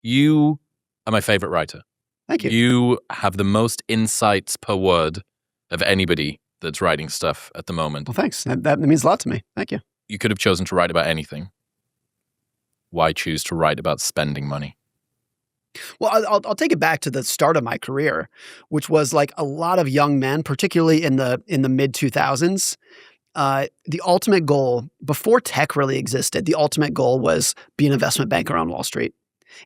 You are my favorite writer. Thank you. You have the most insights per word of anybody that's writing stuff at the moment. Well, thanks. That means a lot to me. Thank you. You could have chosen to write about anything. Why choose to write about spending money? Well, I'll take it back to the start of my career, which was like a lot of young men, particularly in the mid 2000s. The ultimate goal, before tech really existed, the ultimate goal was be an investment banker on Wall Street.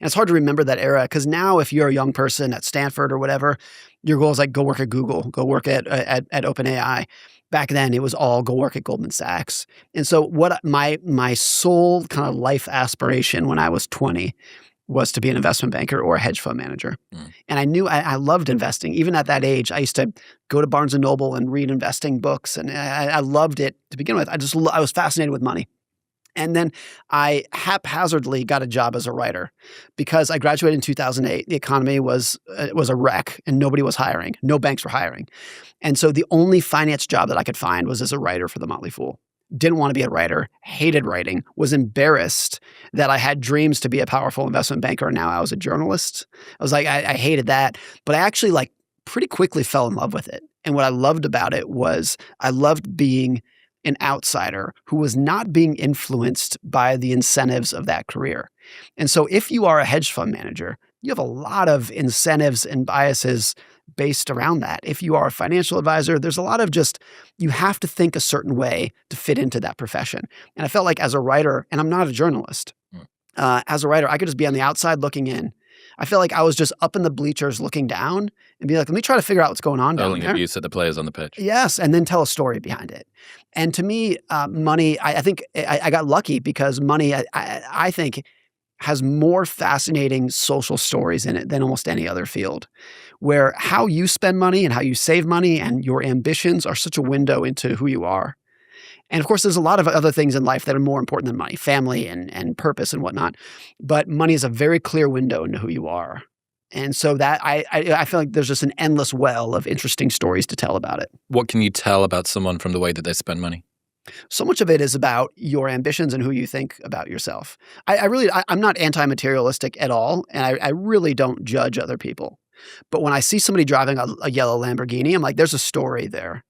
And it's hard to remember that era because now if you're a young person at Stanford or whatever, your goal is like go work at Google, go work at OpenAI. Back then it was all go work at Goldman Sachs. And so what my sole kind of life aspiration when I was 20 was to be an investment banker or a hedge fund manager. And I knew I loved investing. Even at that age, I used to go to Barnes & Noble and read investing books. And I loved it to begin with. I was fascinated with money. And then I haphazardly got a job as a writer because I graduated in 2008. The economy was a wreck and nobody was hiring. No banks were hiring. And so the only finance job that I could find was as a writer for the Motley Fool. Didn't want to be a writer, hated writing, was embarrassed that I had dreams to be a powerful investment banker. And now I was a journalist. I was like, I hated that. But I actually like pretty quickly fell in love with it. And what I loved about it was I loved being an outsider who was not being influenced by the incentives of that career. And so if you are a hedge fund manager, you have a lot of incentives and biases based around that. If you are a financial advisor, there's a lot of just, you have to think a certain way to fit into that profession. And I felt like as a writer, and I'm not a journalist, as a writer, I could just be on the outside looking in. I felt like I was just up in the bleachers looking down and be like, let me try to figure out what's going on down there. Hurling abuse at the players on the pitch. Yes, and then tell a story behind it. And to me, money, I think I got lucky because money, I think, has more fascinating social stories in it than almost any other field, where how you spend money and how you save money and your ambitions are such a window into who you are. And of course, there's a lot of other things in life that are more important than money, family and purpose and whatnot. But money is a very clear window into who you are. And so that I feel like there's just an endless well of interesting stories to tell about it. What can you tell about someone from the way that they spend money? So much of it is about your ambitions and who you think about yourself. I'm not anti-materialistic at all, and I really don't judge other people. But when I see somebody driving a yellow Lamborghini, I'm like, there's a story there.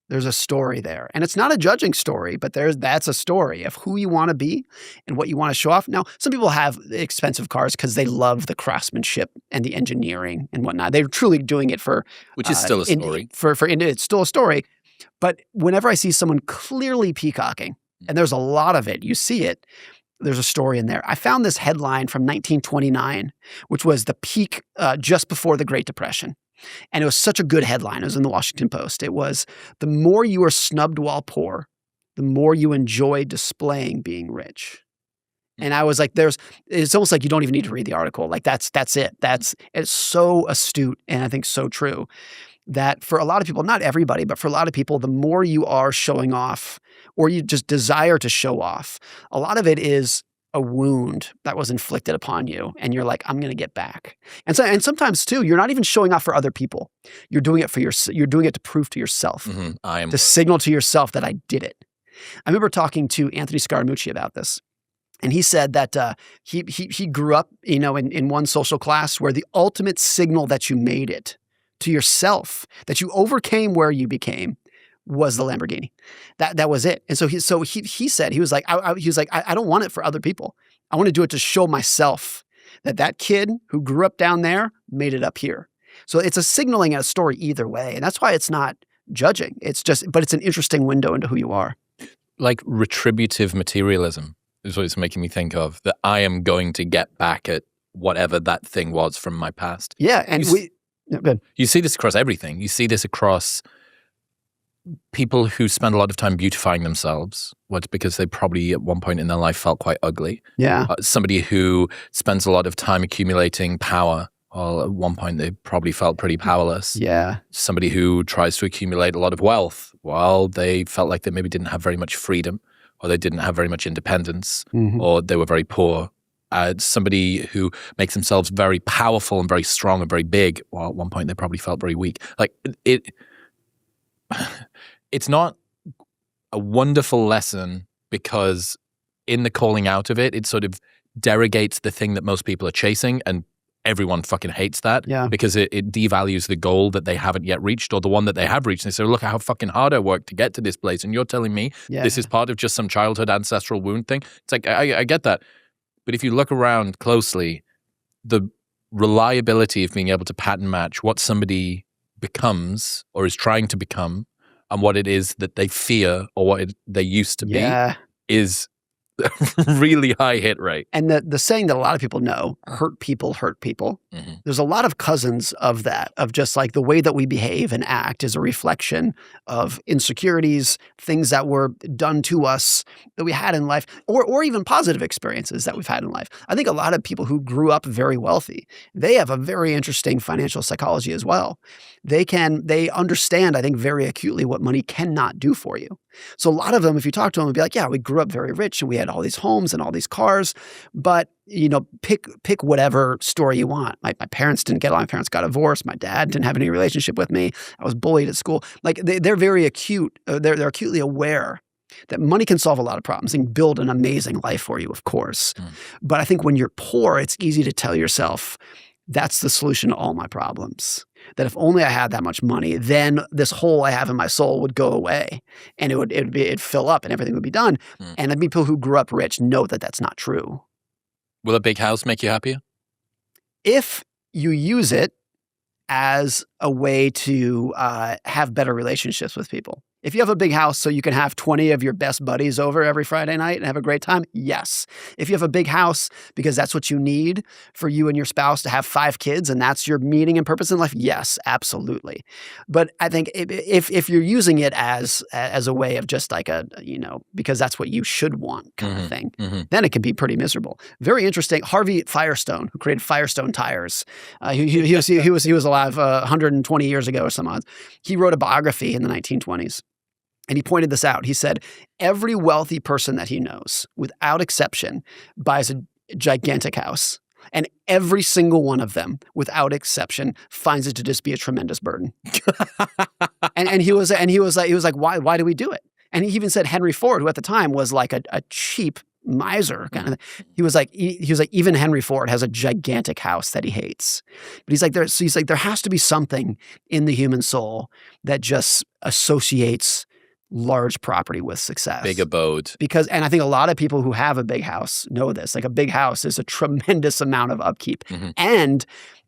There's a story there. And it's not a judging story, but that's a story of who you want to be and what you want to show off. Now, some people have expensive cars because they love the craftsmanship and the engineering and whatnot. They're truly doing it for— Which is still a story. It's still a story. But whenever I see someone clearly peacocking, and there's a lot of it, you see it, there's a story in there. I found this headline from 1929, which was the peak just before the Great Depression. And it was such a good headline. It was in the Washington Post. It was, the more you are snubbed while poor, the more you enjoy displaying being rich. And I was like, it's almost like you don't even need to read the article. Like that's it. It's so astute and I think so true that for a lot of people, not everybody, but for a lot of people, the more you are showing off or you just desire to show off, a lot of it is a wound that was inflicted upon you. And you're like, I'm going to get back. And sometimes too, you're not even showing off for other people. You're doing it you're doing it to prove to yourself, to signal to yourself that I did it. I remember talking to Anthony Scaramucci about this. And he said that he grew up, in one social class where the ultimate signal that you made it to yourself, that you overcame where you became, was the Lamborghini. That was it. And so he said, he was like, I don't want it for other people. I want to do it to show myself that kid who grew up down there made it up here. So it's a signaling and a story either way. And that's why it's not judging. But it's an interesting window into who you are. Like retributive materialism is what it's making me think of, that I am going to get back at whatever that thing was from my past. Yeah. And good. You see this across everything. You see this across people who spend a lot of time beautifying themselves, because they probably at one point in their life felt quite ugly. Yeah. Somebody who spends a lot of time accumulating power. Well, at one point they probably felt pretty powerless. Yeah. Somebody who tries to accumulate a lot of wealth. Well, they felt like they maybe didn't have very much freedom, or they didn't have very much independence, or they were very poor. Somebody who makes themselves very powerful and very strong and very big. Well, at one point they probably felt very weak. Like it's not a wonderful lesson because in the calling out of it, it sort of derogates the thing that most people are chasing, and everyone fucking hates that because it devalues the goal that they haven't yet reached or the one that they have reached. And they say, look how fucking hard I worked to get to this place. And you're telling me this is part of just some childhood ancestral wound thing. It's like, I get that. But if you look around closely, the reliability of being able to pattern match what somebody becomes or is trying to become and what it is that they fear or what they used to be is really high hit rate. And the saying that a lot of people know, hurt people hurt people. Mm-hmm. There's a lot of cousins of that, of just like the way that we behave and act is a reflection of insecurities, things that were done to us that we had in life, or even positive experiences that we've had in life. I think a lot of people who grew up very wealthy, they have a very interesting financial psychology as well. They understand, I think, very acutely what money cannot do for you. So a lot of them, if you talk to them, would be like, yeah, we grew up very rich and we had all these homes and all these cars, but pick whatever story you want. My parents didn't get along. My parents got divorced. My dad didn't have any relationship with me. I was bullied at school. Like they're very acute. They're acutely aware that money can solve a lot of problems and build an amazing life for you, of course. But I think when you're poor, it's easy to tell yourself, that's the solution to all my problems. That if only I had that much money, then this hole I have in my soul would go away and it'd fill up and everything would be done. And the people who grew up rich know that that's not true. Will a big house make you happier? If you use it as a way to have better relationships with people. If you have a big house so you can have 20 of your best buddies over every Friday night and have a great time, yes. If you have a big house because that's what you need for you and your spouse to have 5 kids and that's your meaning and purpose in life, yes, absolutely. But I think if you're using it as a way of just like because that's what you should want kind of thing, then it can be pretty miserable. Very interesting. Harvey Firestone, who created Firestone tires, he was alive 120 years ago or some odds. He wrote a biography in the 1920s. And he pointed this out. He said, every wealthy person that he knows, without exception, buys a gigantic house. And every single one of them, without exception, finds it to just be a tremendous burden. and he was like, why do we do it? And he even said Henry Ford, who at the time was like a cheap miser kind of thing. He was like, even Henry Ford has a gigantic house that he hates. But he's like, there has to be something in the human soul that just associates large property with success. Big abode. And I think a lot of people who have a big house know this. Like a big house is a tremendous amount of upkeep. And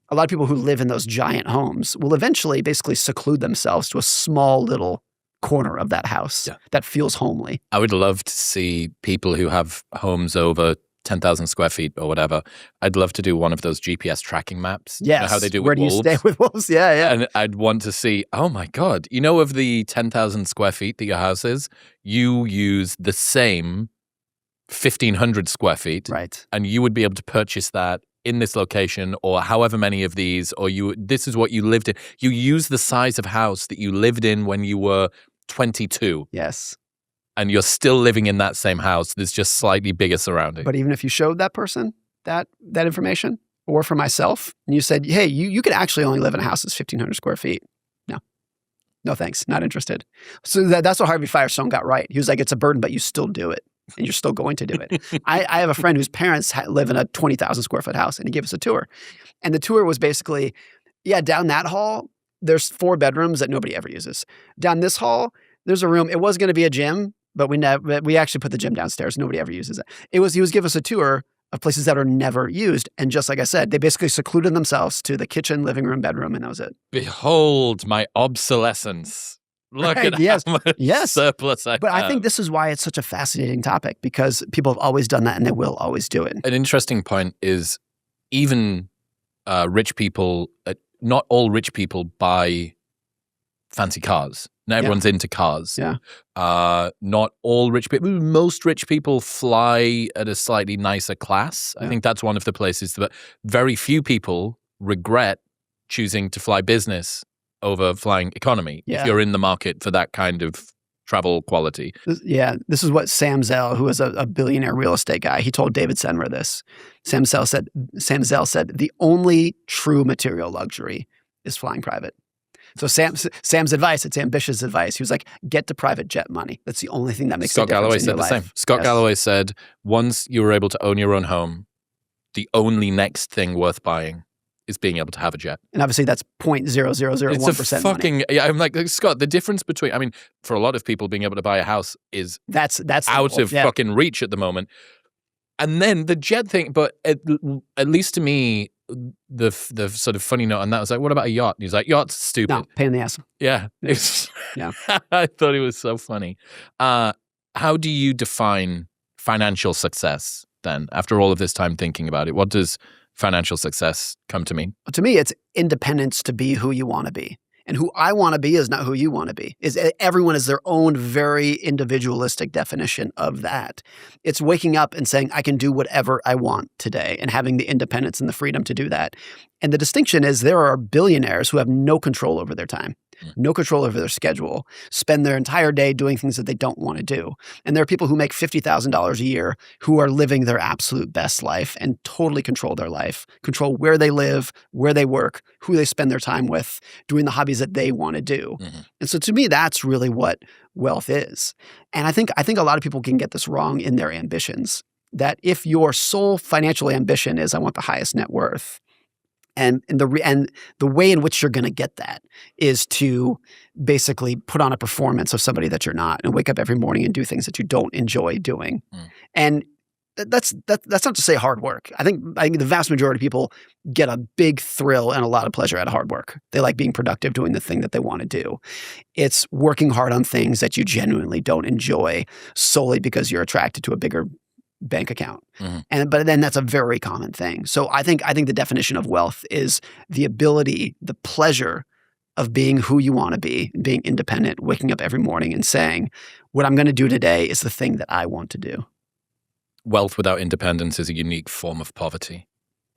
a lot of people who live in those giant homes will eventually basically seclude themselves to a small little corner of that house that feels homely. I would love to see people who have homes over 10,000 square feet or whatever. I'd love to do one of those GPS tracking maps. Yes. You know how they do Where with wolves? Where do you stay with wolves? Yeah. And I'd want to see, oh my God, of the 10,000 square feet that your house is, you use the same 1,500 square feet. Right. And you would be able to purchase that in this location or however many of these, or this is what you lived in. You use the size of house that you lived in when you were 22. Yes. And you're still living in that same house. There's just slightly bigger surroundings. But even if you showed that person that information, or for myself, and you said, hey, you could actually only live in a house that's 1,500 square feet. No thanks, not interested. So that's what Harvey Firestone got right. He was like, it's a burden, but you still do it. And you're still going to do it. I have a friend whose parents live in a 20,000 square foot house, and he gave us a tour. And the tour was basically, down that hall, there's 4 bedrooms that nobody ever uses. Down this hall, there's a room. It was going to be a gym, but we actually put the gym downstairs. Nobody ever uses it. He was give us a tour of places that are never used. And just like I said, they basically secluded themselves to the kitchen, living room, bedroom, and that was it. Behold my obsolescence. Look at how much surplus I have. But I think this is why it's such a fascinating topic, because people have always done that and they will always do it. An interesting point is even rich people, not all rich people buy fancy cars. Not everyone's into cars. Yeah. Not all rich people. Most rich people fly at a slightly nicer class. I think that's one of the places that very few people regret choosing to fly business over flying economy if you're in the market for that kind of travel quality. This is what Sam Zell, who was a billionaire real estate guy, he told David Senra this. Sam Zell said, the only true material luxury is flying private. So Sam's advice, it's ambitious advice. He was like, get the private jet money. That's the only thing that makes a difference in your life. Scott Galloway said the same. Scott Galloway said, once you were able to own your own home, the only next thing worth buying is being able to have a jet. And obviously that's 0.0001% It's a fucking, I'm like, Scott, the difference between, I mean, for a lot of people, being able to buy a house is that's out of fucking reach at the moment. And then the jet thing, but at least to me, the sort of funny note on that was like, what about a yacht? And he's like, yacht's stupid. No, pain in the ass. Yeah. Yeah. I thought it was so funny. How do you define financial success then, after all of this time thinking about it? What does financial success come to mean? To me, it's independence to be who you want to be. And who I want to be is not who you want to be. Everyone has their own very individualistic definition of that. It's waking up and saying, I can do whatever I want today, and having the independence and the freedom to do that. And the distinction is there are billionaires who have no control over their time, no control over their schedule, spend their entire day doing things that they don't want to do. And there are people who make $50,000 a year who are living their absolute best life and totally control their life, control where they live, where they work, who they spend their time with, doing the hobbies that they want to do. And so to me, that's really what wealth is. And I think a lot of people can get this wrong in their ambitions, that if your sole financial ambition is I want the highest net worth, and the way in which you're going to get that is to basically put on a performance of somebody that you're not, and wake up every morning and do things that you don't enjoy doing. And that's not to say hard work. I think the vast majority of people get a big thrill and a lot of pleasure out of hard work. They like being productive, doing the thing that they want to do. It's working hard on things that you genuinely don't enjoy solely because you're attracted to a bigger bank account. But then that's a very common thing. So I think the definition of wealth is the ability, the pleasure of being who you want to be, being independent, waking up every morning and saying, what I'm going to do today is the thing that I want to do. Wealth without independence is a unique form of poverty.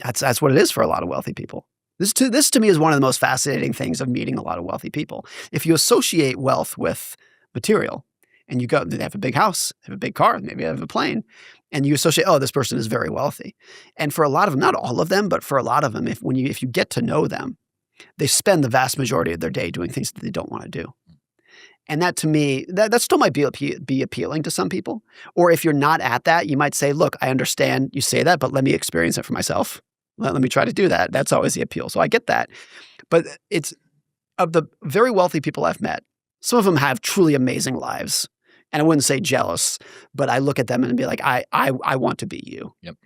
That's what it is for a lot of wealthy people. This to me is one of the most fascinating things of meeting a lot of wealthy people. If you associate wealth with material, and you go, they have a big house, they have a big car, maybe they have a plane, and you associate, oh, this person is very wealthy. And for a lot of them, not all of them, but for a lot of them, if you get to know them, they spend the vast majority of their day doing things that they don't want to do. And that to me, that still might be appealing to some people. Or if you're not at that, you might say, look, I understand you say that, but let me experience it for myself. Let me try to do that. That's always the appeal. So I get that. But it's, of the very wealthy people I've met, some of them have truly amazing lives. And I wouldn't say jealous, but I look at them and be like, I want to be you. Yep.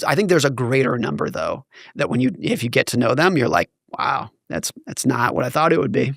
I think there's a greater number though, that if you get to know them, you're like, wow, that's not what I thought it would be.